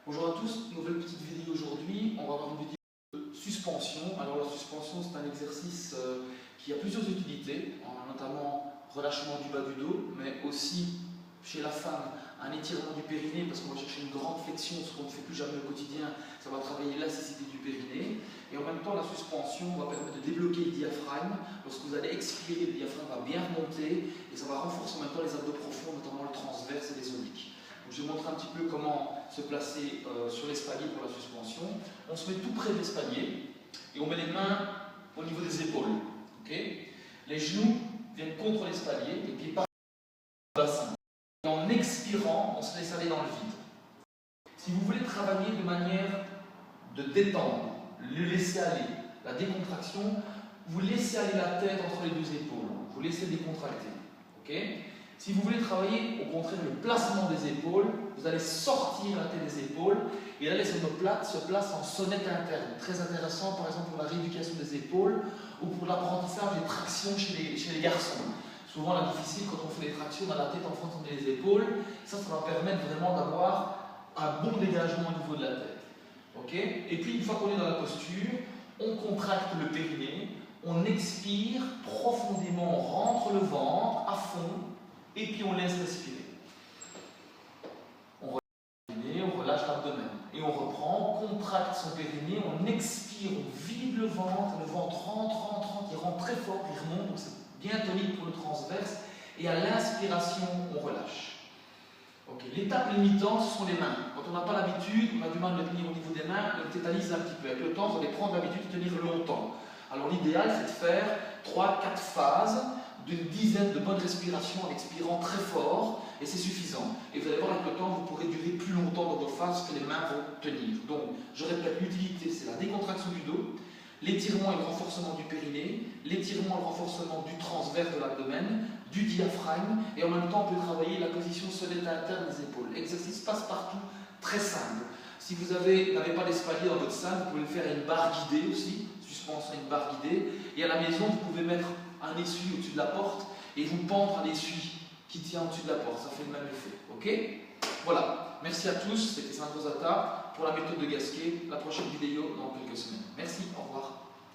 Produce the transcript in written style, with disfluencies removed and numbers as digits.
Bonjour à tous, nouvelle petite vidéo aujourd'hui. On va avoir une vidéo de suspension. Alors la suspension, c'est un exercice qui a plusieurs utilités, notamment relâchement du bas du dos, mais aussi chez la femme un étirement du périnée parce qu'on va chercher une grande flexion, ce qu'on ne fait plus jamais au quotidien. Ça va travailler l'élasticité du périnée. Et en même temps, la suspension va permettre de débloquer le diaphragme. Lorsque vous allez expirer, le diaphragme va bien remonter et ça va renforcer en même temps les abdos profonds, notamment le transverse et les obliques. Je vais montrer un petit peu comment se placer sur l'espalier pour la suspension. On se met tout près de l'espalier et on met les mains au niveau des épaules. Okay, les genoux viennent contre l'espalier, les pieds partent dans le bassin. Et en expirant, on se laisse aller dans le vide. Si vous voulez travailler de manière de détendre, le laisser aller, la décontraction, vous laissez aller la tête entre les deux épaules. Vous laissez décontracter. Okay, si vous voulez travailler, au contraire, le placement des épaules, vous allez sortir la tête des épaules et là, les omoplates se placent en sonnette interne. Très intéressant, par exemple, pour la rééducation des épaules ou pour l'apprentissage des tractions chez les garçons. Souvent, la difficile, quand on fait les tractions, on a la tête en front, on met les épaules. Ça va permettre vraiment d'avoir un bon dégagement au niveau de la tête. Okay, et puis, une fois qu'on est dans la posture, on contracte le périnée, on expire profondément, on rentre le ventre à fond. Et puis on laisse respirer. On relâche le périnée, on relâche l'abdomen. Et on reprend, on contracte son périnée, on expire, on vide le ventre rentre, il rentre très fort, il remonte, donc c'est bien tonique pour le transverse. Et à l'inspiration, on relâche. Okay. L'étape limitante, ce sont les mains. Quand on n'a pas l'habitude, on a du mal de tenir au niveau des mains, on tétanise un petit peu. Avec le temps, vous allez prendre l'habitude de tenir longtemps. Alors l'idéal, c'est de faire 3-4 phases d'une dizaine de bonnes respirations en expirant très fort, et c'est suffisant. Et vous allez voir, avec le temps, vous pourrez durer plus longtemps dans vos phases que les mains vont tenir. Donc, je répète, l'utilité, c'est la décontraction du dos, l'étirement et le renforcement du périnée, l'étirement et le renforcement du transverse de l'abdomen, du diaphragme, et en même temps, on peut travailler la position sonnette interne des épaules. Exercice passe-partout, très simple. Si vous n'avez pas d'espalier dans votre salle, vous pouvez le faire à une barre guidée aussi, suspension à une barre guidée, et à la maison, vous pouvez mettre un essuie au-dessus de la porte et vous pendre un essuie qui tient au-dessus de la porte. Ça fait le même effet. Ok? Voilà. Merci à tous. C'était Sandro Zata pour la méthode de Gasquet. La prochaine vidéo dans quelques semaines. Merci. Au revoir.